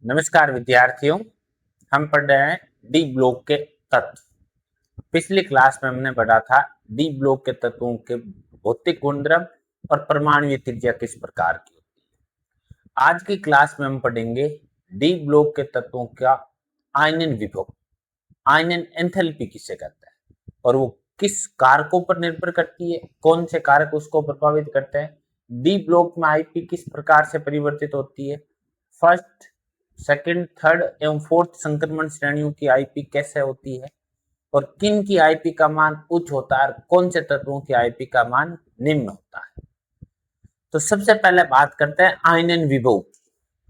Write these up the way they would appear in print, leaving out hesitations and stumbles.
नमस्कार विद्यार्थियों, हम पढ़ रहे हैं डी ब्लॉक के तत्व। पिछली क्लास में हमने पढ़ा था डी ब्लॉक के तत्वों के भौतिक गुणधर्म और परमाणु त्रिज्या किस प्रकार की होती है। आज की क्लास में हम पढ़ेंगे डी ब्लॉक के तत्वों का आयनन विभव, आयनन एंथैल्पी किसे कहते हैं और वो किस कारकों पर निर्भर करती है, कौन से कारक उसको प्रभावित करते हैं। डी ब्लॉक में आईपी किस प्रकार से परिवर्तित होती है, फर्स्ट, सेकंड, थर्ड एवं फोर्थ संक्रमण श्रेणियों की आईपी कैसे होती है और किन की आईपी का मान उच्च होता है और कौन से तत्वों की आईपी का मान निम्न होता है। तो सबसे पहले बात करते हैं आयनन विभव,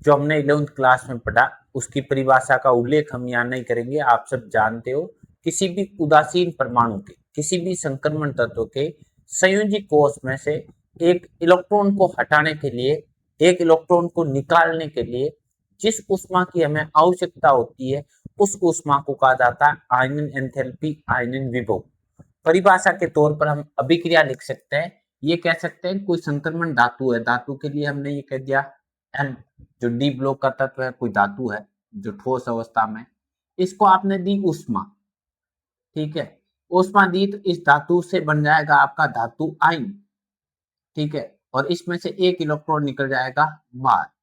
जो हमने 11th क्लास में पढ़ा। उसकी परिभाषा का उल्लेख हम यहाँ नहीं करेंगे, आप सब जानते हो। किसी भी उदासीन परमाणु के, किसी भी संक्रमण तत्व के संयोजी कोष में से एक इलेक्ट्रॉन को हटाने के लिए, एक इलेक्ट्रॉन को निकालने के लिए जिस ऊष्मा की हमें आवश्यकता होती है, उस ऊष्मा को कहा जाता है आयनन एंथैल्पी, आयनन विभव। परिभाषा के तौर पर हम अभिक्रिया लिख सकते हैं। ये कह सकते हैं कोई संक्रमण धातु है, धातु के लिए हमने ये कह दिया एन, जो डी ब्लॉक का तत्व है, कोई धातु है जो ठोस अवस्था में, इसको आपने दी ऊष्मा, ठीक है। ऊष्मा दी तो इस धातु से बन जाएगा आपका धातु आयन, ठीक है, और इसमें से एक इलेक्ट्रॉन निकल जाएगा बाहर।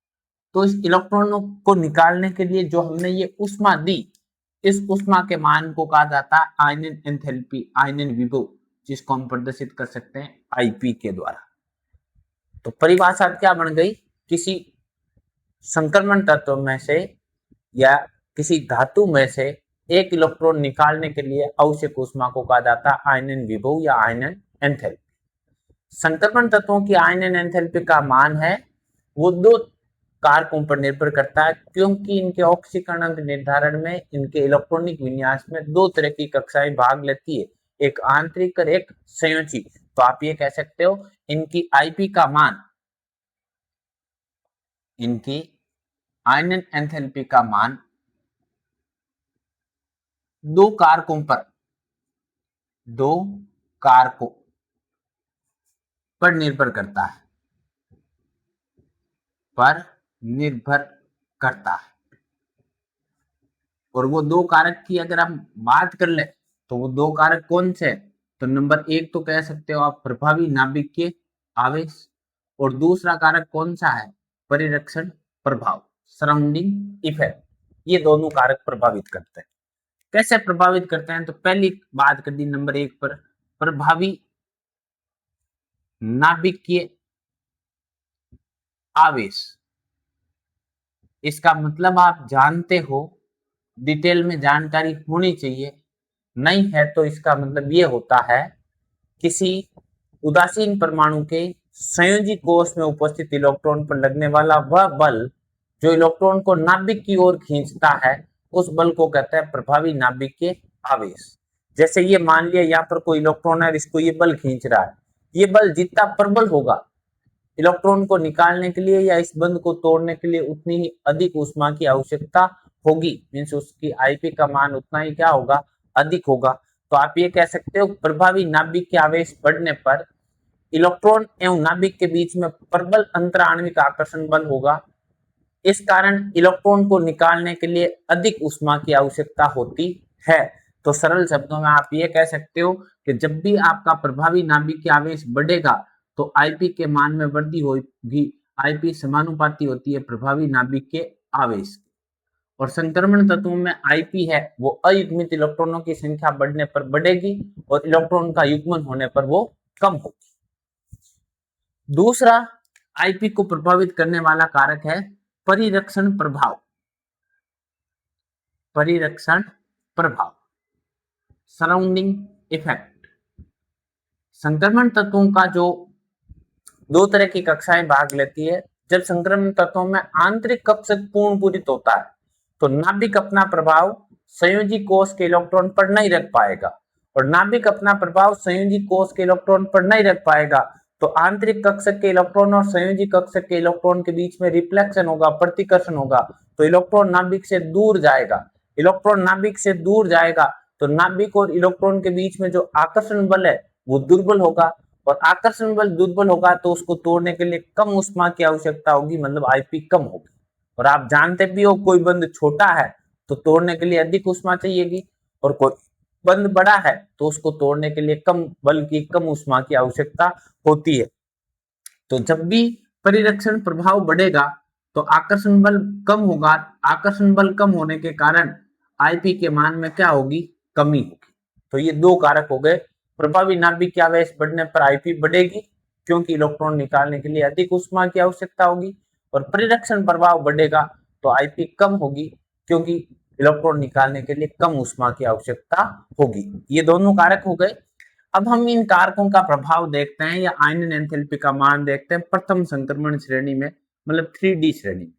तो इस इलेक्ट्रॉनों को निकालने के लिए जो हमने ये ऊष्मा दी, इस ऊष्मा के मान को कहा जाता है आयनन एंथैल्पी, आयनन विभव, जिसको हम प्रदर्शित कर सकते हैं आईपी के द्वारा। तो परिभाषा क्या बन गई, किसी संक्रमण तत्व में से या किसी धातु में से एक इलेक्ट्रॉन निकालने के लिए आवश्यक ऊष्मा को कहा जाता है आयनन विभव या आयनन एंथैल्पी। संक्रमण तत्वों की आयनन एंथैल्पी का मान है वो दो कारकों पर निर्भर करता है, क्योंकि इनके ऑक्सीकरण निर्धारण में, इनके इलेक्ट्रॉनिक विन्यास में दो तरह की कक्षाएं भाग लेती है, एक आंतरिक और एक संयोजी। तो आप ये कह सकते हो इनकी आईपी का मान, इनकी आयनन एंथैल्पी का मान दो कारकों पर निर्भर करता है, और वो दो कारक की अगर हम बात कर ले तो वो दो कारक कौन से? तो नंबर एक तो कह सकते हो आप प्रभावी नाभिकीय आवेश, और दूसरा कारक कौन सा है? परिरक्षण प्रभाव, सराउंडिंग इफेक्ट। ये दोनों कारक प्रभावित करते हैं। कैसे प्रभावित करते हैं? तो पहली बात कर दी नंबर एक पर, प्रभावी नाभिकीय आवेश। इसका मतलब आप जानते हो, डिटेल में जानकारी होनी चाहिए, नहीं है तो इसका मतलब ये होता है किसी उदासीन परमाणु के संयोजी कोष में उपस्थित इलेक्ट्रॉन पर लगने वाला वह बल जो इलेक्ट्रॉन को नाभिक की ओर खींचता है, उस बल को कहते हैं प्रभावी नाभिकीय आवेश। जैसे ये मान लिया यहाँ पर कोई इलेक्ट्रॉन है, इसको ये बल खींच रहा है, ये बल जितना प्रबल होगा इलेक्ट्रॉन को निकालने के लिए या इस बंध को तोड़ने के लिए उतनी ही अधिक ऊष्मा की आवश्यकता होगी, मीन्स उसकी आईपी का मान उतना ही क्या होगा? अधिक होगा। तो आप ये कह सकते हो प्रभावी नाभिक के आवेश बढ़ने पर इलेक्ट्रॉन एवं नाभिक के बीच में प्रबल अंतराण्विक आकर्षण बल होगा। इस कारण इलेक्ट्रॉन को निकालने के लिए अधिक ऊष्मा की आवश्यकता होती है। तो सरल शब्दों में आप ये कह सकते हो कि जब भी आपका प्रभावी नाभिक के आवेश बढ़ेगा तो आईपी के मान में वृद्धि होगी। आईपी समानुपाती होती है प्रभावी नाभिक के आवेश। और संक्रमण तत्वों में आईपी है वो अयुग्मित इलेक्ट्रॉनों की संख्या बढ़ने पर बढ़ेगी और इलेक्ट्रॉन का युग्मन होने पर वो कम होगी। दूसरा आईपी को प्रभावित करने वाला कारक है परिरक्षण प्रभाव। परिरक्षण प्रभाव, सराउंडिंग इफेक्ट। संक्रमण तत्वों का जो दो तरह की कक्षाएं भाग लेती है। जब संक्रमण तत्वों में आंतरिक कक्षक पूर्ण पूरित होता है तो नाभिक अपना प्रभाव संयोजी कोष के इलेक्ट्रॉन पर नहीं रख पाएगा, और नाभिक अपना प्रभाव संयोजी कोष के इलेक्ट्रॉन पर नहीं रख पाएगा तो आंतरिक कक्षक के इलेक्ट्रॉन और संयोजी कक्षक के इलेक्ट्रॉन के बीच में रिफ्लेक्शन होगा, प्रतिकर्षण होगा, तो इलेक्ट्रॉन नाभिक से दूर जाएगा। इलेक्ट्रॉन नाभिक से दूर जाएगा तो नाभिक और इलेक्ट्रॉन के बीच में जो आकर्षण बल है वो दुर्बल होगा, और आकर्षण बल दुर्बल होगा तो उसको तोड़ने के लिए कम ऊष्मा की आवश्यकता होगी, मतलब आईपी कम होगी। और आप जानते भी हो कोई बंध छोटा है तो तोड़ने के लिए अधिक ऊष्मा चाहिएगी, और कोई बंध बड़ा है तो उसको तोड़ने के लिए कम बल की, कम ऊष्मा की आवश्यकता होती है। तो जब भी परिरक्षण प्रभाव बढ़ेगा तो आकर्षण बल कम होगा। आकर्षण बल कम होने के कारण आईपी के मान में क्या होगी, कमी होगी। तो ये दो कारक हो गए। प्रभावी नाभिक आवेश बढ़ने पर आईपी बढ़ेगी क्योंकि इलेक्ट्रॉन निकालने के लिए अधिक ऊष्मा की आवश्यकता होगी, और परिरक्षण प्रभाव बढ़ेगा तो आईपी कम होगी क्योंकि इलेक्ट्रॉन निकालने के लिए कम ऊष्मा की आवश्यकता होगी। ये दोनों कारक हो गए। अब हम इन कारकों का प्रभाव देखते हैं या आयनन एंथैल्पी का मान देखते हैं प्रथम संक्रमण श्रेणी में, मतलब 3D श्रेणी में।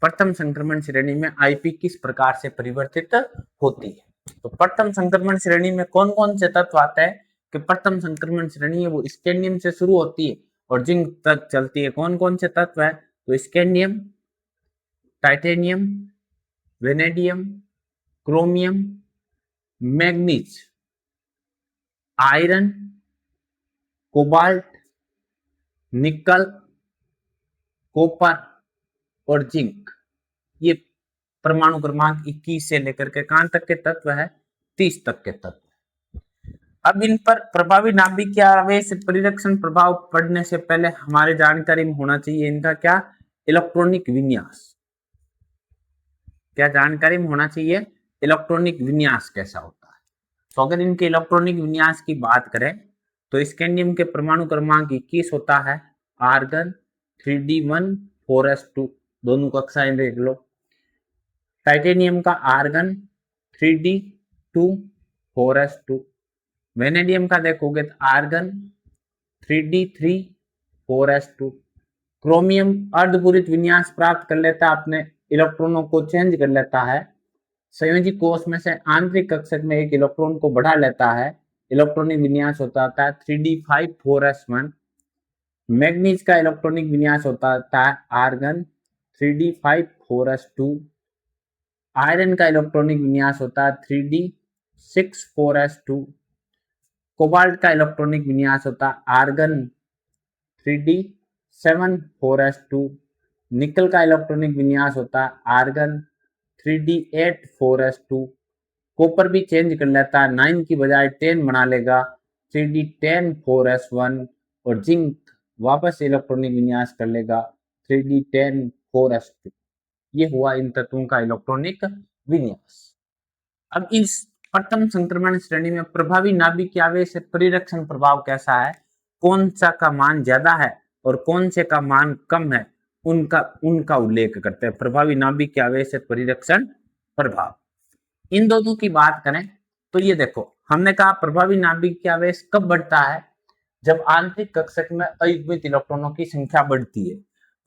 प्रथम संक्रमण श्रेणी में आईपी किस प्रकार से परिवर्तित होती है। तो प्रथम संक्रमण श्रेणी में कौन कौन से तत्व आते हैं कि प्रथम संक्रमण श्रेणी है वो स्कैंडियम से शुरू होती है और जिंक तक चलती है। कौन कौन से तत्व है, तो scandium, titanium, vanadium, chromium, manganese, iron, cobalt, निकल, कॉपर और जिंक। ये परमाणु क्रमांक 21 से लेकर के कहां तक के तत्व है, 30 तक के तत्व। अब इन पर प्रभावी नाभिक आवेश परिरक्षण प्रभाव पड़ने से पहले हमारे जानकारी में होना चाहिए इनका क्या, इलेक्ट्रॉनिक विन्यास। क्या जानकारी में होना चाहिए, इलेक्ट्रॉनिक विन्यास कैसा होता है। तो अगर इनके इलेक्ट्रॉनिक विन्यास की बात करें तो स्कैंडियम के परमाणु क्रमांक 21 होता है, आर्गन 3D1 4s2, दोनों कक्षाएं देख लो। टाइटेनियम का आर्गन 3D2 4s2, वेनेडियम का देखोगे तो आर्गन 3D3 4s2, क्रोमियम अर्धपूरित विन्यास प्राप्त कर लेता है, अपने इलेक्ट्रॉनों को चेंज कर लेता है, संयोजी कोष में से आंतरिक कक्षक में एक इलेक्ट्रॉन को बढ़ा लेता है, इलेक्ट्रॉनिक विन्यास होता है 3D5 4s1। मैग्नीज का इलेक्ट्रॉनिक विन्यास होता है आर्गन 3D5 4s2। आयरन का इलेक्ट्रॉनिक विन्यास होता है 3D6 4s2। कोबाल्ट का इलेक्ट्रॉनिक विन्यास होता है आर्गन 3D7 4s2। निकल का इलेक्ट्रॉनिक विन्यास होता है आर्गन 3D8 4s2। कॉपर भी चेंज कर लेता है, 9 की बजाय 10 बना लेगा, 3D10 4s1। और जिंक वापस इलेक्ट्रॉनिक विन्यास कर लेगा 3D10 4s2। ये हुआ इन तत्वों का इलेक्ट्रॉनिक विन्यास। अब इस प्रथम संक्रमण श्रेणी में प्रभावी नाभिक आवेश से परिरक्षण प्रभाव कैसा है, कौन सा का मान ज्यादा है और कौन से का मान कम है, उनका उल्लेख करते हैं। प्रभावी नाभिक आवेश से परिरक्षण प्रभाव, इन दोनों की बात करें तो ये देखो, हमने कहा प्रभावी नाभिक आवेश कब बढ़ता है, जब आंतरिक कक्षक में अयुग्मित इलेक्ट्रॉनों की संख्या बढ़ती है।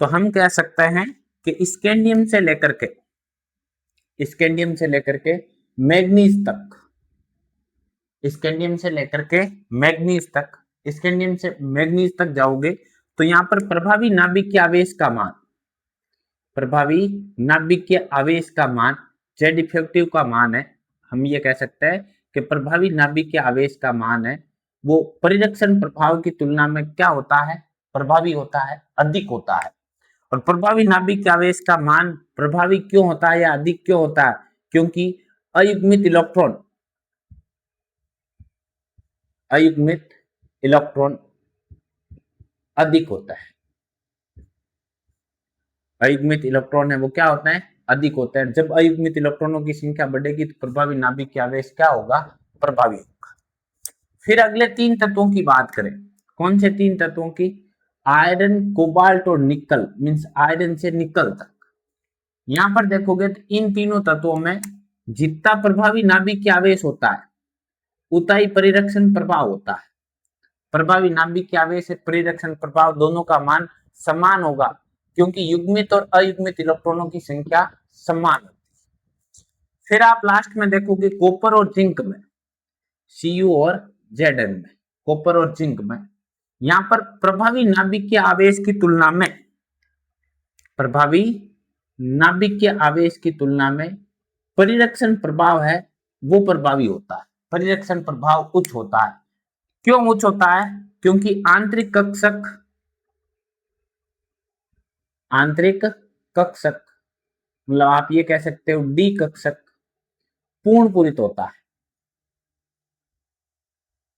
तो हम कह सकते हैं कि स्कैंडियम से लेकर के मैग्नीज तक, स्कैंडियम से लेकर के मैग्नीज तक, स्कैंडियम से मैग्नीज तक जाओगे तो यहाँ पर प्रभावी नाभिक आवेश का मान, प्रभावी नाभिक आवेश का मान जेड इफेक्टिव का मान है। हम ये कह सकते हैं कि प्रभावी नाभिक आवेश का मान है वो परिरक्षण प्रभाव की तुलना में क्या होता है, प्रभावी होता है, अधिक होता है। और प्रभावी नाभिक आवेश का मान प्रभावी क्यों होता है या अधिक क्यों होता है, क्योंकि अयुग्मित इलेक्ट्रॉन अधिक होता है। अयुग्मित इलेक्ट्रॉन है वो क्या होता है, अधिक होता है। जब अयुग्मित इलेक्ट्रॉनों की संख्या बढ़ेगी तो प्रभावी नाभिक आवेश क्या होगा, प्रभावी होगा। फिर अगले 3 तत्वों की बात करें, कौन से 3 तत्वों की, आयरन, कोबाल्ट और निकल, मींस आयरन से निकल तक। यहां पर देखोगे तो इन तीनों तत्वों में जितना प्रभावी नाभिक आवेश होता है उतना ही परिरक्षण प्रभाव होता है। प्रभावी नाभिक आवेश से परिरक्षण प्रभाव दोनों का मान समान होगा क्योंकि युग्मित और अयुग्मित इलेक्ट्रॉनों की संख्या समान होती है। फिर आप लास्ट में देखोगे कॉपर और जिंक में, Cu और Zn में, कॉपर और जिंक में, यहां पर प्रभावी नाभिक आवेश की तुलना में, प्रभावी नाभिक आवेश की तुलना में परिरक्षण प्रभाव है वो प्रभावी होता है, परिरक्षण प्रभाव उच्च होता है। क्यों उच्च होता है, क्योंकि आंतरिक कक्षक, मतलब आप ये कह सकते हो डी कक्षक पूर्ण पूरित होता है,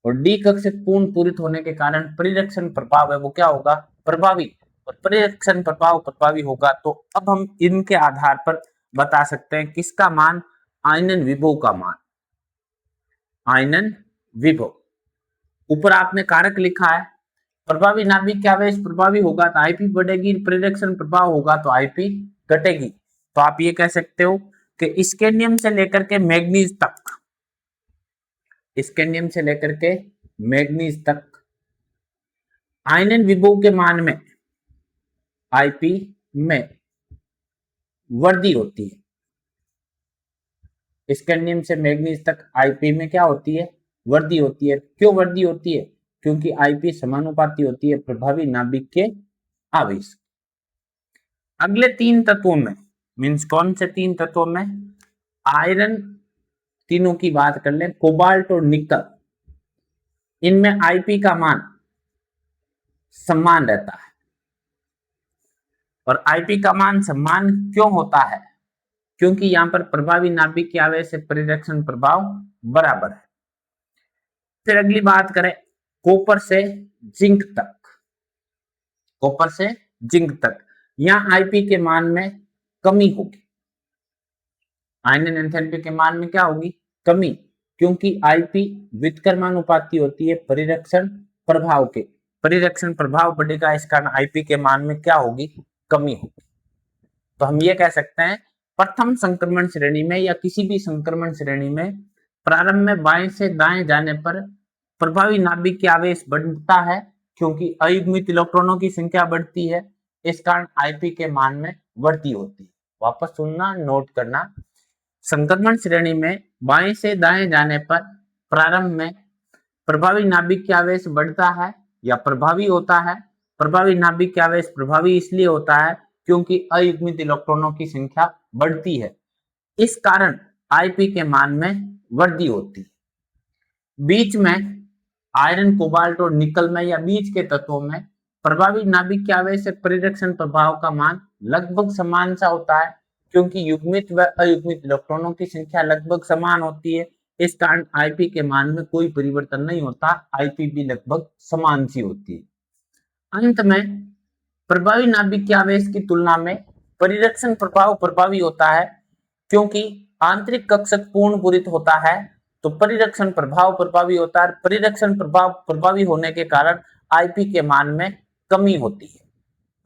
और डी कक्षक पूर्ण पूरित होने के कारण परिरक्षण प्रभाव है वो क्या होगा, प्रभावी, और परिरक्षण प्रभाव प्रभावी होगा। तो अब हम इनके आधार पर बता सकते हैं किसका मान, आयनन विभव का मान, आयनन विभव। ऊपर आपने कारक लिखा है, प्रभावी नाभिक आवेश प्रभावी होगा तो आईपी बढ़ेगी, परिरक्षण प्रभाव होगा तो आईपी घटेगी। तो आप ये कह सकते हो कि स्कैंडियम से लेकर के मैग्नीज तक, स्कैंडियम से लेकर के मैग्नीज तक आयनन विभव के मान में आईपी में वृद्धि होती है। स्कैंडियम से मैग्नीज तक आईपी में क्या होती है, वृद्धि होती है। क्यों वृद्धि होती है, क्योंकि आईपी समानुपाती होती है प्रभावी नाभिक के आवेश। अगले तीन तत्वों में, मींस कौन से तीन तत्वों में, आयरन, तीनों की बात कर लें, कोबाल्ट और निकल, इनमें आईपी का मान समान रहता है। और आईपी का मान समान क्यों होता है, क्योंकि यहां पर प्रभावी नाभिक के आवेश से परिरक्षण प्रभाव बराबर है। फिर अगली बात करें कॉपर से जिंक तक, कॉपर से जिंक तक, यहां आईपी के मान में कमी होगी, आयनन एंथैल्पी के मान में क्या होगी, कमी, क्योंकि आईपी व्युत्क्रमानुपाती होती है परिरक्षण प्रभाव के, परिरक्षण प्रभाव बढ़ेगा, इस कारण आईपी के मान में क्या होगी, कमी होगी। तो हम ये कह सकते हैं प्रथम संक्रमण श्रेणी में या किसी भी संक्रमण श्रेणी में प्रारंभ में बाएं से दाएं जाने पर प्रभावी नाभिक के आवेश बढ़ता है, क्योंकि अयुग्मित इलेक्ट्रॉनों की संख्या बढ़ती है, इस कारण आईपी के मान में वृद्धि होती है। वापस सुनना, नोट करना, संक्रमण श्रेणी में बाएं से दाएं जाने पर प्रारंभ में प्रभावी नाभिक के आवेश बढ़ता है या प्रभावी होता है। प्रभावी नाभिक के आवेश प्रभावी इसलिए होता है क्योंकि अयुग्मित इलेक्ट्रॉनों की संख्या बढ़ती है, इस कारण आईपी के मान में वृद्धि होती है। बीच में आयरन, कोबाल्ट और निकल में या बीच के तत्वों में प्रभावी नाभिक के आवेश से परिरक्षण प्रभाव का मान लगभग समान सा होता है, क्योंकि युग्मित व अयुग्मित इलेक्ट्रॉनों की संख्या लगभग समान होती है, इस कारण आईपी के मान में कोई परिवर्तन नहीं होता, आईपी भी लगभग समान सी होती है। अंत में प्रभावी नाभिक के आवेश की तुलना में परिरक्षण प्रभाव प्रभावी होता है, क्योंकि आंतरिक कक्षक पूर्ण पूरित होता है तो परिरक्षण प्रभाव प्रभावी होता है। परिरक्षण प्रभाव प्रभावी होने के कारण आईपी के मान में कमी होती है,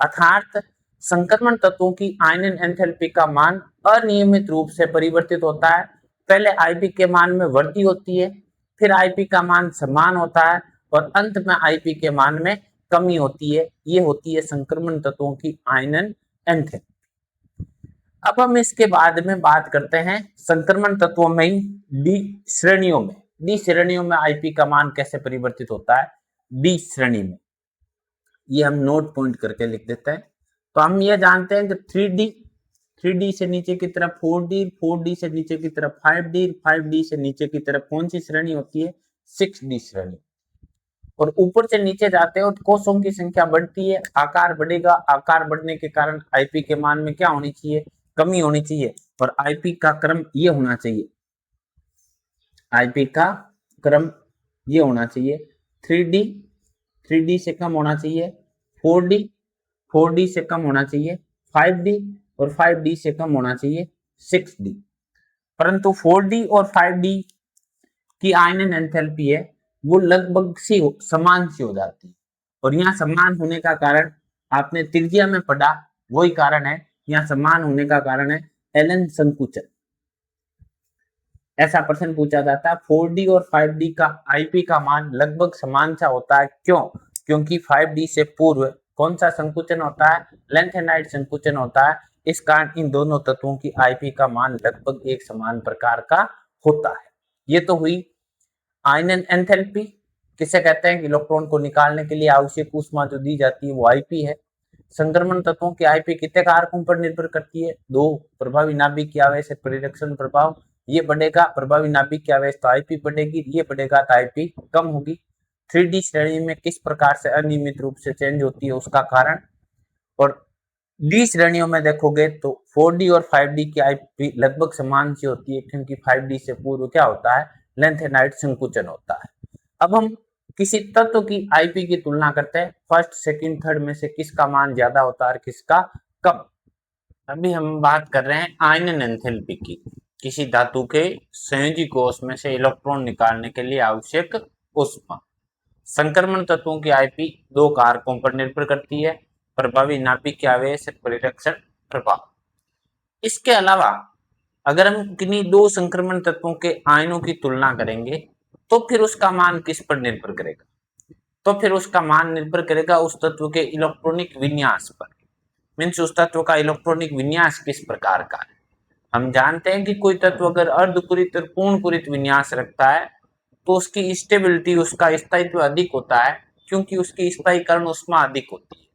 अर्थात संक्रमण तत्वों की आयनन एंथैल्पी का मान अनियमित रूप से परिवर्तित होता है। पहले आईपी के मान में वृद्धि होती है, फिर आईपी का मान समान होता है और अंत में आईपी के मान में कमी होती है। ये होती है संक्रमण तत्वों की आयनन एंथैल्पी। अब हम इसके बाद में बात करते हैं संक्रमण तत्वों में ही डी श्रेणियों में, डी श्रेणियों में आईपी का मान कैसे परिवर्तित होता है। डी श्रेणी में ये हम नोट पॉइंट करके लिख देते हैं। तो हम ये जानते हैं कि 3D से नीचे की तरफ 4D, 4D से नीचे की तरफ 5D, 5D से नीचे की तरफ कौन सी श्रेणी होती है, 6D श्रेणी। और ऊपर से नीचे जाते हो तो कोषों की संख्या बढ़ती है, आकार बढ़ेगा, आकार बढ़ने के कारण आईपी के मान में क्या होनी चाहिए, कमी होनी चाहिए। और आईपी का क्रम ये होना चाहिए, आईपी का क्रम ये होना चाहिए 3D, 3D से कम होना चाहिए 4D, 4D से कम होना चाहिए 5D और 5D से कम होना चाहिए 6D। परंतु 4D और 5D की आयनन एंथैल्पी है वो लगभग समान सी हो जाती है। और यहाँ समान होने का कारण आपने त्रिज्या में पढ़ा, वही कारण है, यहाँ समान होने का कारण है एलन संकुचन। ऐसा प्रश्न पूछा जाता है 4D और 5D का आईपी का मान लगभग समान सा होता है, क्यों, क्योंकि 5D से पूर्व कौन सा संकुचन होता है, लैंथेनाइड संकुचन होता है, इस कारण इन दोनों तत्वों की आईपी का मान लगभग एक समान प्रकार का होता है। ये तो हुई आयनन एंथैल्पी, किसे कहते हैं, इलेक्ट्रॉन को निकालने के लिए आवश्यक ऊष्मा जो दी जाती है वो आईपी है। संक्रमण तत्वों की आईपी कितने कारकों पर निर्भर करती है, 2, प्रभावी नाभिक की आवेश से परिरक्षण प्रभाव, ये बढ़ेगा, प्रभावी नाभिक की आवेश तो आईपी बढ़ेगी, ये बढ़ेगा तो आईपी कम होगी। 3D श्रेणी में किस प्रकार से अनियमित रूप से चेंज होती है उसका कारण, और डी श्रेणियों में देखोगे तो 4D और 5D की आईपी लगभग समान सी होती है, क्योंकि 5D से पूर्व क्या होता है, लेंथेनाइड संकुचन होता है। अब हम किसी तत्व की आईपी की तुलना करते हैं, फर्स्ट सेकंड थर्ड में से किसका मान ज्यादा होता है और किसका कम। अभी हम बात कर रहे हैं आयनन एंथैल्पी की, किसी धातु के संयोजी कोष में से इलेक्ट्रॉन निकालने के लिए आवश्यक ऊष्मा। संक्रमण तत्वों की आईपी दो कारकों पर निर्भर करती है, प्रभावी नाभिक आवेश परिरक्षण प्रभाव। इसके अलावा अगर हम किन्हीं दो संक्रमण तत्वों के आयनों की तुलना करेंगे तो फिर उसका मान किस पर निर्भर करेगा, तो फिर उसका मान निर्भर करेगा उस तत्व के इलेक्ट्रॉनिक विन्यास पर। मीन्स उस तत्व का इलेक्ट्रॉनिक विन्यास किस प्रकार का है। हम जानते हैं कि कोई तत्व अगर अर्धपूरित और पूर्णपूरित विन्यास रखता है तो उसकी स्टेबिलिटी, उसका स्थायित्व अधिक होता है, क्योंकि उसकी स्थायीकरण ऊष्मा अधिक होती है।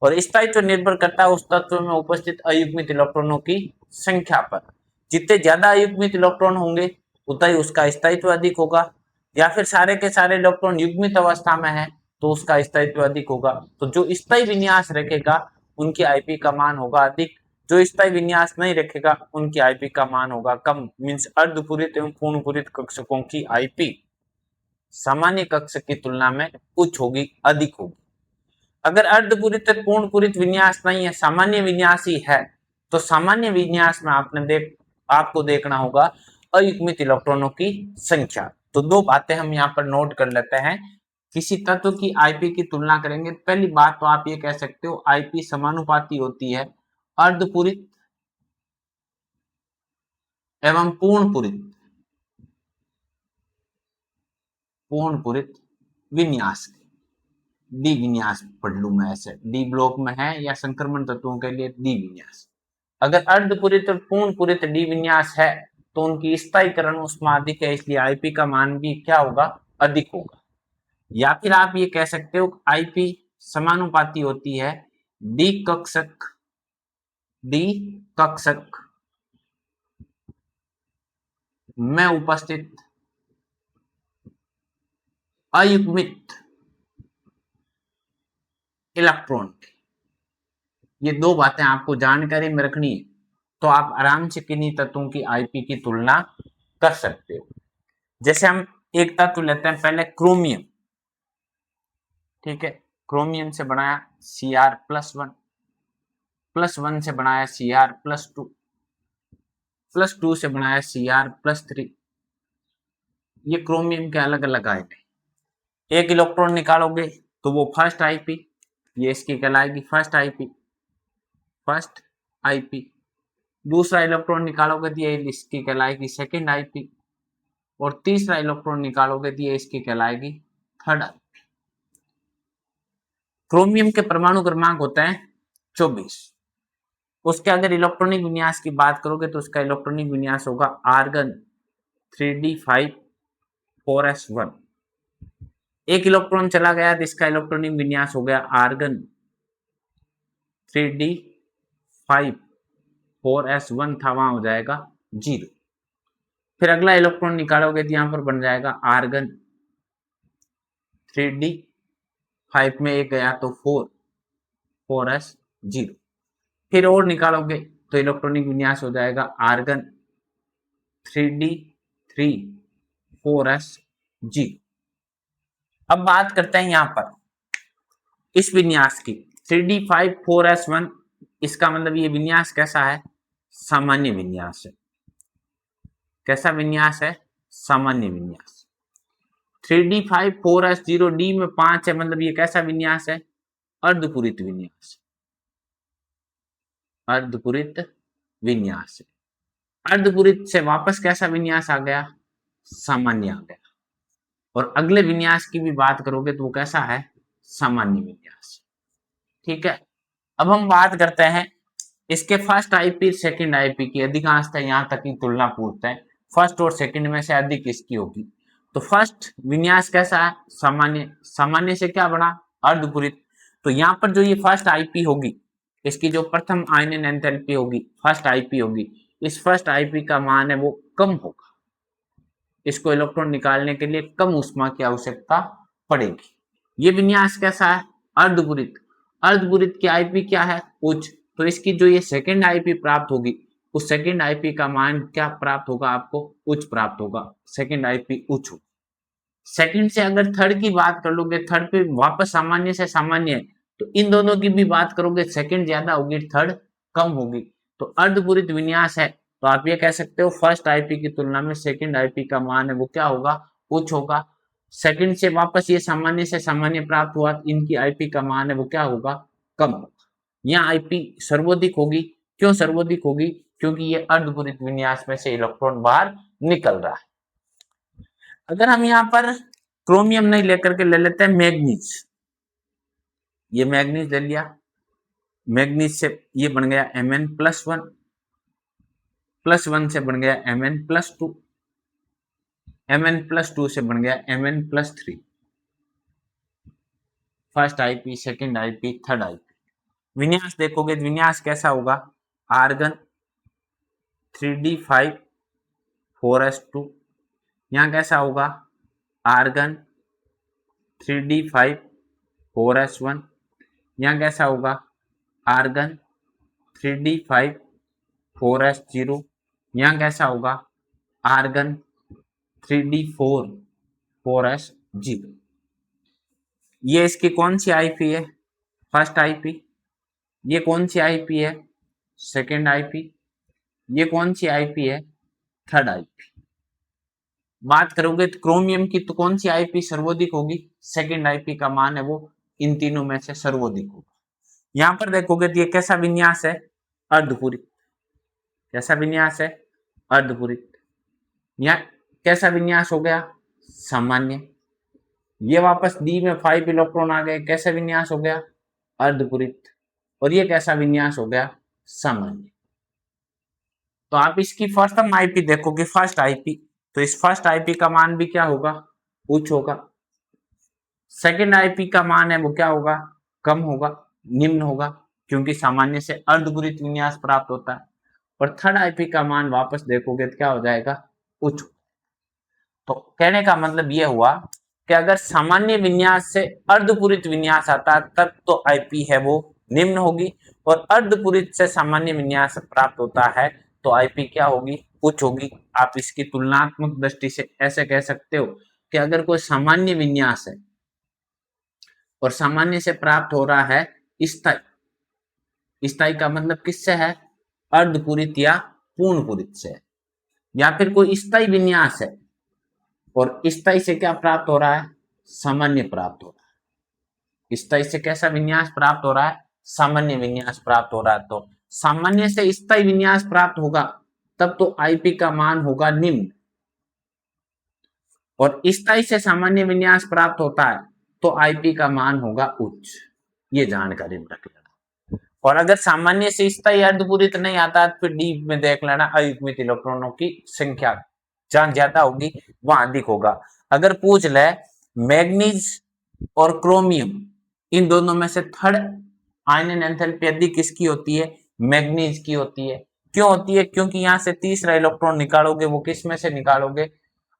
और स्थायित्व निर्भर करता है उस तत्व में उपस्थित अयुग्मित इलेक्ट्रॉनों की संख्या पर। जितने ज्यादा अयुग्मित इलेक्ट्रॉन होंगे उतना ही उसका स्थायित्व अधिक होगा, या फिर सारे के सारे इलेक्ट्रॉन युग्मित अवस्था में है तो उसका स्थायित्व अधिक होगा। तो जो स्थायी विन्यास रखेगा उनकी आईपी का मान होगा अधिक, जो स्थायी विन्यास नहीं रखेगा उनकी आईपी का मान होगा कम। मीन्स अर्धपूरित एवं पूर्णपूरित कक्षकों की आईपी सामान्य कक्ष की तुलना में उच्च होगी, अधिक होगी। अगर अर्धपूरित पूर्णपूरित विन्यास नहीं है, सामान्य विन्यास ही है, तो सामान्य विन्यास में आपको देखना होगा अयुग्मित इलेक्ट्रॉनों की संख्या। तो दो बातें हम यहाँ पर नोट कर लेते हैं। किसी तत्व की आईपी की तुलना करेंगे, पहली बात तो आप ये कह सकते हो आईपी समानुपाती होती है अर्धपूरित एवं पूर्णपूरित विन्यास। डी विन्यास पढ़ लू मैं, ऐसे डी ब्लॉक में है या संक्रमण तत्वों के लिए डी विन्यास। अगर अर्धपूरित और पूर्णपूरित डी विन्यास है तो उनकी स्थायीकरण ऊष्मा अधिक है, इसलिए आईपी का मान भी क्या होगा, अधिक होगा। या फिर आप ये कह सकते हो आईपी समानुपाती होती है डी कक्षक में उपस्थित अयुग्मित इलेक्ट्रॉन। ये दो बातें आपको जानकारी में रखनी है, तो आप आराम से किन्हीं तत्वों की आईपी की तुलना कर सकते हो। जैसे हम एक तत्व लेते हैं पहले क्रोमियम, ठीक है, क्रोमियम से बनाया Cr+1, +1 से बनाया Cr+2, +2 से बनाया Cr+3। ये क्रोमियम के अलग अलग आईपी। एक इलेक्ट्रॉन निकालोगे तो वो फर्स्ट आईपी, ये इसकी कहलाएगी फर्स्ट आईपी। दूसरा इलेक्ट्रॉन निकालोगे तो ये इसकी कहलाएगी सेकंड आईपी, और तीसरा इलेक्ट्रॉन निकालोगे तो ये इसकी कहलाएगी थर्ड आईपी। क्रोमियम के परमाणु क्रमांक होते हैं 24। उसके अगर इलेक्ट्रॉनिक विन्यास की बात करोगे तो उसका इलेक्ट्रॉनिक विन्यास होगा आर्गन 3d5 4s1। एक इलेक्ट्रॉन चला गया तो इसका इलेक्ट्रॉनिक विन्यास हो गया आर्गन 3d5 4s1 था, वहां हो जाएगा 0। फिर अगला इलेक्ट्रॉन निकालोगे तो यहां पर बन जाएगा आर्गन 3d5 में एक गया तो 4s0। फिर और निकालोगे तो इलेक्ट्रॉनिक विन्यास हो जाएगा आर्गन 3d3 4s0। अब बात करते हैं यहां पर इस विन्यास की 3d5 4s1। इसका मतलब ये विन्यास कैसा है, सामान्य विन्यास है। कैसा विन्यास है, सामान्य विन्यास। 3d5 4s0 डी में 5 है, मतलब ये कैसा विन्यास है, अर्धपूरित विन्यास। अर्धपूरित विन्यास है। अर्धपूरित से वापस कैसा विन्यास आ गया, सामान्य आ गया। और अगले विन्यास की भी बात करोगे तो वो कैसा है, सामान्य विन्यास। ठीक है, अब हम बात करते हैं इसके फर्स्ट आईपी सेकंड आईपी की। अधिकांशतः यहाँ तक की तुलना पूछते हैं, फर्स्ट और सेकंड में से अधिक इसकी होगी। तो फर्स्ट विन्यास कैसा है, सामान्य। सामान्य से क्या बना, अर्धपूरित। तो यहाँ पर जो ये फर्स्ट आईपी होगी, इसकी जो प्रथम आयनन एंथैल्पी होगी, फर्स्ट आईपी होगी, इस फर्स्ट आईपी का मान है वो कम होगा। इसको इलेक्ट्रॉन निकालने के लिए कम ऊष्मा की आवश्यकता पड़ेगी। ये विन्यास कैसा है, अर्धपूरित। अर्धपूरित की आईपी क्या है, उच्च। तो इसकी जो ये सेकंड आईपी प्राप्त होगी, उस सेकंड आईपी का मान क्या प्राप्त होगा आपको, उच्च प्राप्त होगा, सेकंड आईपी उच्च होगा। सेकंड से अगर थर्ड की बात कर लोगे, थर्ड पे वापस सामान्य से सामान्य है, तो इन दोनों की भी बात करोगे, सेकंड ज्यादा होगी, थर्ड कम होगी। तो अर्धपूरित विन्यास है, तो आप ये कह सकते हो फर्स्ट आईपी की तुलना में सेकंड आईपी का मान है वो क्या होगा, उच्च होगा। सेकंड से वापस ये सामान्य से सामान्य प्राप्त हुआ, इनकी आईपी का मान है वो क्या होगा, कम होगा। यहाँ आईपी सर्वोधिक होगी। क्यों सर्वोधिक होगी, क्योंकि ये अर्धपूरित विन्यास में से इलेक्ट्रॉन बाहर निकल रहा है। अगर हम यहाँ पर क्रोमियम नहीं लेकर के ले लेते हैं मैग्नीज, ये मैग्नीज ले लिया, मैग्नीज से ये बन गया Mn+1, +1 से बन गया Mn+2, Mn+2 से बन गया Mn+3। First IP, second IP, third IP. विन्यास देखोगे, विन्यास कैसा होगा, आर्गन 3d5 4s2, यहाँ कैसा होगा, आर्गन 3d5 4s1, यहाँ कैसा होगा, आर्गन 3d5 4s0, यहाँ कैसा होगा, आर्गन 3d4 4s0। ये इसकी कौन सी आईपी है, फर्स्ट आईपी। ये कौन सी आईपी है, सेकेंड आईपी। ये कौन सी आईपी है, थर्ड आईपी। बात करोगे तो क्रोमियम की, तो कौन सी आईपी सर्वोधिक होगी, सेकेंड आईपी का मान है वो इन तीनों में से सर्वोधिक होगा। यहां पर देखोगे तो ये कैसा विन्यास है, अर्धपूरित। कैसा विन्यास है, अर्धपूरित। यहाँ कैसा विन्यास हो गया, सामान्य। ये वापस डी में 5 इलेक्ट्रॉन आ गए, कैसा विन्यास हो गया, अर्धपूरित। और ये कैसा विन्यास हो गया, सामान्य। तो आप इसकी फर्स्ट आईपी देखोगे, फर्स्ट आईपी, तो इस फर्स्ट आईपी का मान भी क्या होगा, उच्च होगा। सेकेंड आईपी का मान है वो क्या होगा, कम होगा, निम्न होगा, क्योंकि सामान्य से अर्धपूरित विन्यास प्राप्त होता है। और थर्ड आईपी का मान वापस देखोगे तो क्या हो जाएगा, उच्च। तो कहने का मतलब यह हुआ कि अगर सामान्य विन्यास से अर्धपूरित विन्यास आता है तब तो आईपी है वो निम्न होगी, और अर्धपूरित से सामान्य विन्यास प्राप्त होता है तो आईपी क्या होगी, उच्च होगी। आप इसकी तुलनात्मक दृष्टि से ऐसे कह सकते हो कि अगर कोई सामान्य विन्यास है और सामान्य से प्राप्त हो रहा है स्थायी, स्थायी का मतलब किससे है, अर्धपूरित या पूर्णपूरित से, या फिर कोई स्थायी विन्यास है और स्थायी से क्या प्राप्त हो रहा है, सामान्य प्राप्त हो रहा है। स्थायी से कैसा विन्यास प्राप्त हो रहा है, सामान्य विन्यास प्राप्त हो रहा है। तो सामान्य से स्थायी विन्यास प्राप्त होगा तब तो आईपी का मान होगा निम्न, और स्थायी से सामान्य विन्यास प्राप्त होता है तो आईपी का मान होगा उच्च। ये जानकारी में रख लेना। और अगर सामान्य से स्थायी अर्धपूरित नहीं आता तो फिर डी में देख लेना, अयुग्मित इलेक्ट्रॉनों की संख्या जहां ज्यादा होगी वहां अधिक होगा। अगर पूछ ले मैग्नीज और क्रोमियम, इन दोनों में से थर्ड आयनन एंथैल्पी अधिक किसकी होती है, मैग्नीज की होती है। क्यों होती है, क्योंकि यहां से तीसरा इलेक्ट्रॉन निकालोगे वो किस में से निकालोगे,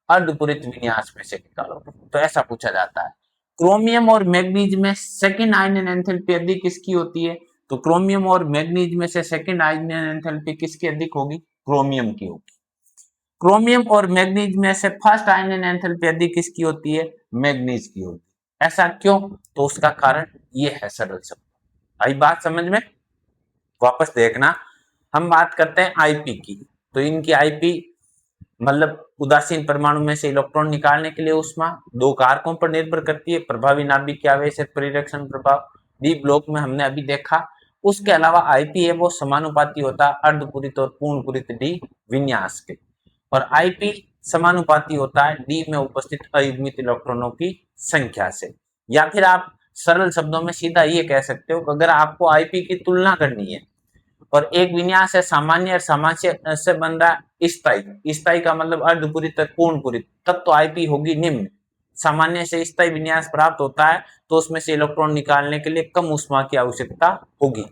अर्धपूरित विन्यास में से निकालोगे। तो ऐसा पूछा जाता है। क्रोमियम और मैग्नीज में सेकंड आयनन एंथैल्पी अधिक किसकी होती है, तो क्रोमियम और मैग्नीज में से सेकंड आयनन एंथैल्पी किसकी अधिक होगी, क्रोमियम की होगी। क्रोमियम और मैग्नीज में से फर्स्ट आयनन एंथैल्पी अधिक किसकी होती है, मैग्नीज की होती है। ऐसा क्यों, तो उसका कारण ये है, सरल शब्द। आई बात समझ में, वापस देखना। हम बात करते हैं आईपी की, तो इनकी आईपी मतलब उदासीन परमाणु में से इलेक्ट्रॉन निकालने के लिए ऊष्मा दो कारकों पर निर्भर करती है, प्रभावी नाभिकीय आवेश, परिरक्षण प्रभाव, डी ब्लॉक में हमने अभी देखा। उसके अलावा आईपी है वो समानुपाती होता है अर्धपूरित और पूर्णपूरित डी विन्यास के, और आईपी समानुपाती होता है डी में उपस्थित अयुग्मित इलेक्ट्रॉनों की संख्या से। या फिर आप सरल शब्दों में सीधा ये कह सकते हो, अगर आपको आईपी की तुलना करनी है और एक विन्यास है सामान्य और सामान्य से बन रहा है स्थायी, स्थायी का मतलब अर्धपूरित तक पूर्णपूरित, तब तो आईपी होगी निम्न। सामान्य से स्थायी विन्यास प्राप्त होता है तो उसमें से इलेक्ट्रॉन निकालने के लिए कम ऊष्मा की आवश्यकता होगी।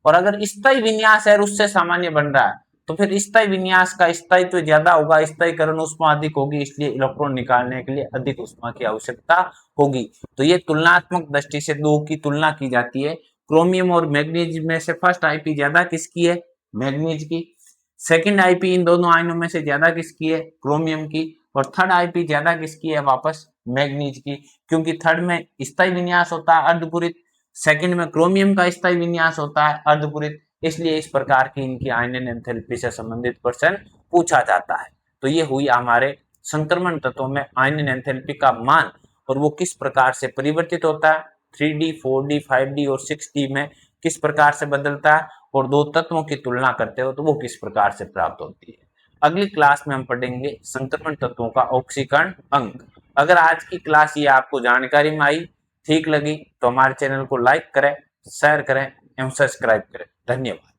और अगर स्थायी विन्यास है और उससे सामान्य बन रहा है तो फिर स्थायी विन्यास का स्थायित्व ज्यादा होगा, स्थायीकरण ऊष्मा अधिक होगी, इसलिए इलेक्ट्रॉन निकालने के लिए अधिक ऊष्मा की आवश्यकता होगी। तो ये तुलनात्मक दृष्टि से दो की तुलना की जाती है, क्रोमियम और मैग्नीज में से फर्स्ट आईपी ज्यादा किसकी है? मैग्नीज की। सेकंड आईपी इन दोनों आयनों में से ज्यादा किसकी है? क्रोमियम की। और थर्ड आईपी ज्यादा किसकी है? वापस मैग्नीज की, क्योंकि थर्ड में स्थायी विन्यास होता है अर्धपूरित, सेकंड में क्रोमियम का स्थायी विन्यास होता है अर्धपूरित, इसलिए इस प्रकार की इनकी आयनन एंथैल्पी से संबंधित प्रश्न पूछा जाता है। तो ये हुई हमारे संक्रमण तत्वों में आयनन एंथैल्पी का मान और वो किस प्रकार से परिवर्तित होता है, 3D, 4D, 5D और 6D में किस प्रकार से बदलता है, और दो तत्वों की तुलना करते हो तो वो किस प्रकार से प्राप्त होती है। अगली क्लास में हम पढ़ेंगे संक्रमण तत्वों का ऑक्सीकरण अंक। अगर आज की क्लास ये आपको जानकारी में आई, ठीक लगी, तो हमारे चैनल को लाइक करें, शेयर करें एवं सब्सक्राइब करें। धन्यवाद।